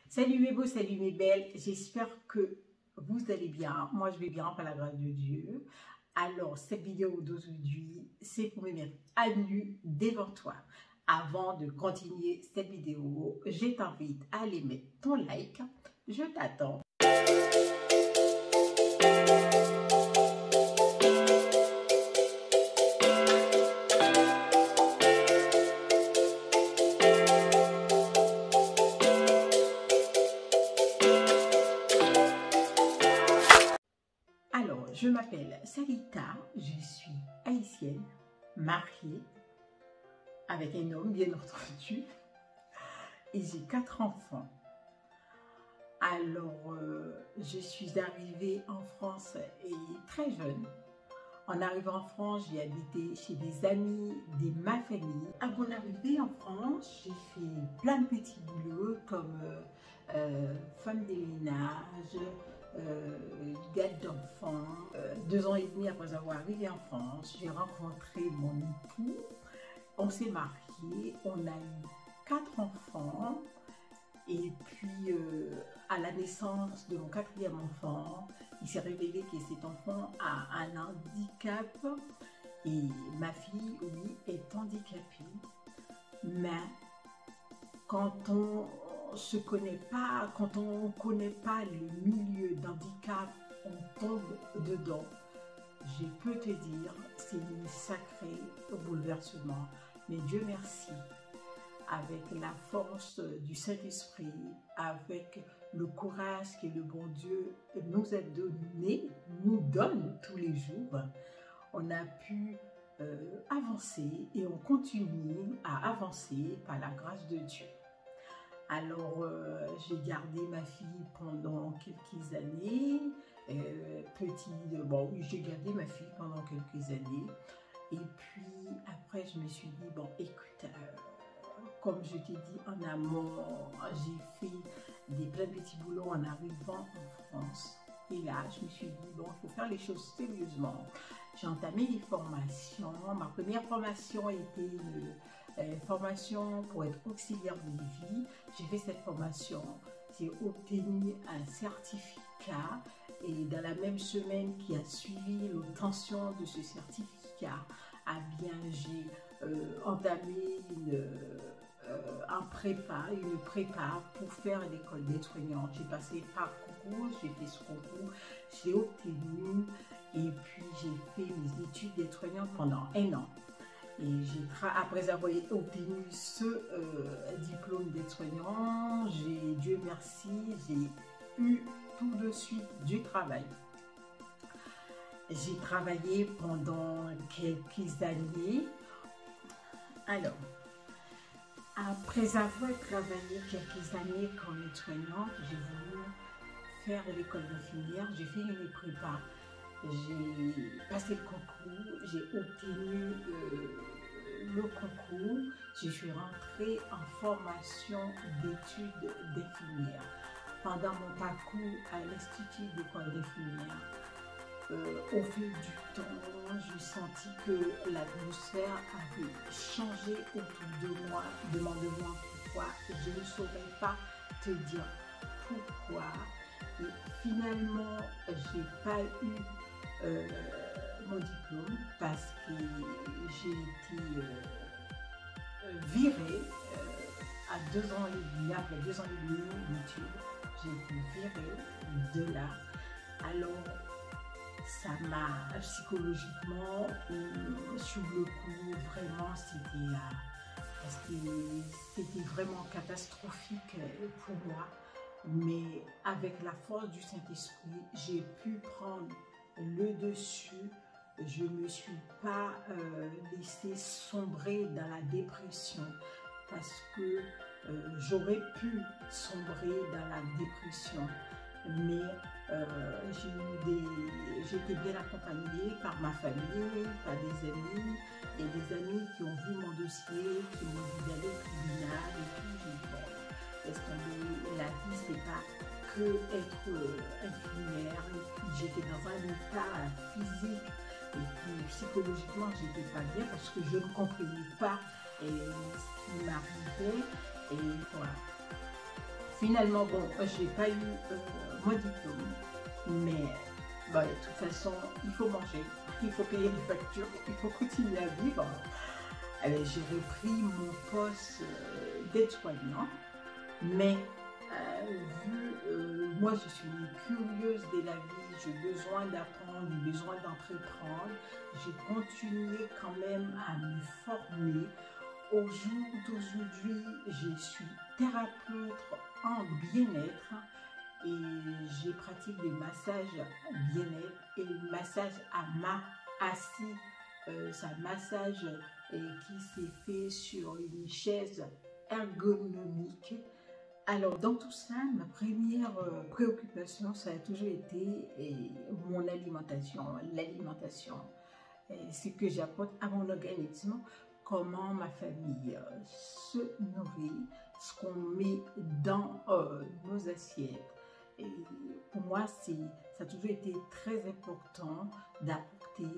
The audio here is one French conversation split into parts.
Salut mes beaux, salut mes belles, j'espère que vous allez bien. Moi je vais bien par la grâce de Dieu. Alors cette vidéo d'aujourd'hui, c'est pour me mettre à nu devant toi. Avant de continuer cette vidéo, je t'invite à aller mettre ton like. Je t'attends. Alors, je m'appelle Salita, je suis haïtienne, mariée avec un homme bien entendu et j'ai 4 enfants. Alors, je suis arrivée en France et très jeune. En arrivant en France, j'ai habité chez des amis de ma famille. À mon arrivée en France, j'ai fait plein de petits boulots comme femme de ménage, garde d'enfants. 2 ans et demi après avoir arrivé en France, j'ai rencontré mon époux. On s'est mariés, on a eu 4 enfants. Et puis, à la naissance de mon 4e enfant, il s'est révélé que cet enfant a un handicap et ma fille, oui, est handicapée. Mais quand on se connaît pas, quand on ne connaît pas le milieu d'handicap, on tombe dedans. Je peux te dire, c'est un sacré bouleversement. Mais Dieu merci. Avec la force du Saint-Esprit, avec le courage que le bon Dieu nous a donné, nous donne tous les jours, on a pu avancer et on continue à avancer par la grâce de Dieu. Alors, j'ai gardé ma fille pendant quelques années, bon oui, j'ai gardé ma fille pendant quelques années, et puis après je me suis dit, bon écoute, comme je t'ai dit en amont, j'ai fait plein de petits boulots en arrivant en France. Et là, je me suis dit, bon, il faut faire les choses sérieusement. J'ai entamé des formations. Ma première formation était une formation pour être auxiliaire de vie. J'ai fait cette formation. J'ai obtenu un certificat. Et dans la même semaine qui a suivi l'obtention de ce certificat, j'ai entamé une prépa pour faire l'école d'aide-soignante. J'ai passé par concours, j'ai fait ce concours, j'ai obtenu et puis j'ai fait mes études d'aide-soignante pendant 1 an. Et après avoir obtenu ce diplôme d'aide-soignant, Dieu merci, j'ai eu tout de suite du travail. J'ai travaillé pendant quelques années. Alors, après avoir travaillé quelques années comme aide-soignante, j'ai voulu faire l'école d'infirmière. J'ai fait une prépa. J'ai passé le concours, j'ai obtenu le concours. Je suis rentrée en formation d'études d'infirmière. Pendant mon parcours à l'Institut d'école d'infirmière, au fil du temps, j'ai senti que l'atmosphère avait changé autour de moi. Demande-moi pourquoi, je ne saurais pas te dire pourquoi. Et finalement, je n'ai pas eu mon diplôme parce que j'ai été virée à 2 ans et demi, après 2 ans et demi d'études, j'ai été virée de là. Alors, ça m'a psychologiquement, sur le coup, vraiment, c'était vraiment catastrophique pour moi. Mais avec la force du Saint-Esprit, j'ai pu prendre le dessus. Je ne me suis pas laissée sombrer dans la dépression parce que j'aurais pu sombrer dans la dépression. Mais j'étais bien accompagnée par ma famille, par des amis, et des amis qui ont vu mon dossier, qui m'ont dit d'aller au tribunal et tout. J'ai dit, bon, parce que la vie, c'est pas que être infirmière. Et puis j'étais dans un état physique et puis psychologiquement, j'étais pas bien parce que je ne comprenais pas ce qui m'arrivait. Et voilà. Finalement, bon, j'ai pas eu mon diplôme, mais bah, de toute façon, il faut manger, il faut payer les factures, il faut continuer à vivre. J'ai repris mon poste d'aide-soignant, mais moi je suis curieuse de la vie, j'ai besoin d'apprendre, j'ai besoin d'entreprendre, j'ai continué quand même à me former. Au jour d'aujourd'hui, je suis thérapeute en bien-être et je pratique des massages bien-être et le massage à main assis. C'est un massage qui s'est fait sur une chaise ergonomique. Alors dans tout ça, ma première préoccupation, ça a toujours été mon alimentation. L'alimentation, ce que j'apporte à mon organisme, comment ma famille se nourrit, ce qu'on met dans nos assiettes. Et pour moi, ça a toujours été très important d'apporter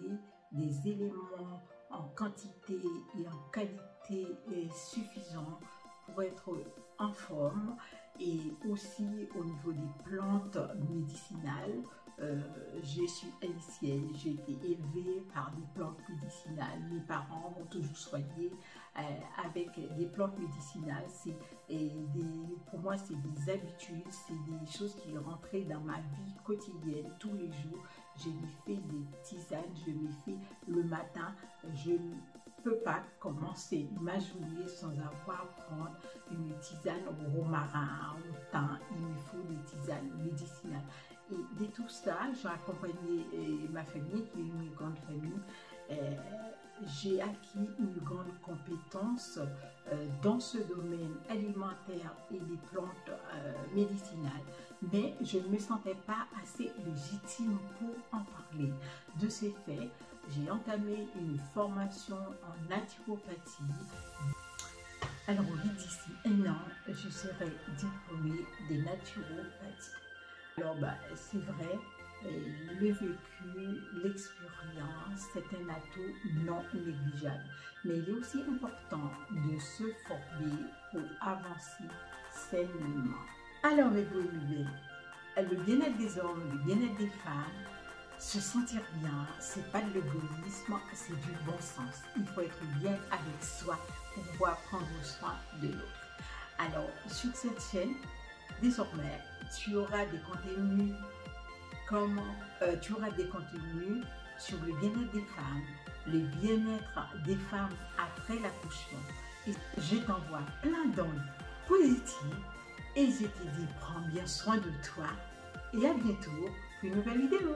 des éléments en quantité et en qualité suffisants pour être en forme, et aussi au niveau des plantes médicinales. Je suis haïtienne, j'ai été élevée par des plantes médicinales. Mes parents m'ont toujours soignée avec des plantes médicinales. Pour moi, c'est des habitudes, c'est des choses qui rentraient dans ma vie quotidienne tous les jours. Je me fais des tisanes, je me fais le matin. Je ne peux pas commencer ma journée sans avoir à prendre une tisane au romarin, au thym. Il me faut des tisanes médicinales. Et de tout ça, j'ai accompagné ma famille, qui est une grande famille. J'ai acquis une grande compétence dans ce domaine alimentaire et des plantes médicinales, mais je ne me sentais pas assez légitime pour en parler. De ces faits, j'ai entamé une formation en naturopathie. Alors, d'ici 1 an, je serai diplômée de naturopathie. Alors, c'est vrai, le vécu, l'expérience, c'est un atout non négligeable. Mais il est aussi important de se former pour avancer sainement. Alors, mes beaux et le bien-être des hommes, le bien-être des femmes, se sentir bien, c'est pas de l'égoïsme, c'est du bon sens. Il faut être bien avec soi pour pouvoir prendre soin de l'autre. Alors, sur cette chaîne, désormais, tu auras des contenus sur le bien-être des femmes, le bien-être des femmes après l'accouchement. Et je t'envoie plein d'ondes positives et je te dis, prends bien soin de toi et à bientôt pour une nouvelle vidéo.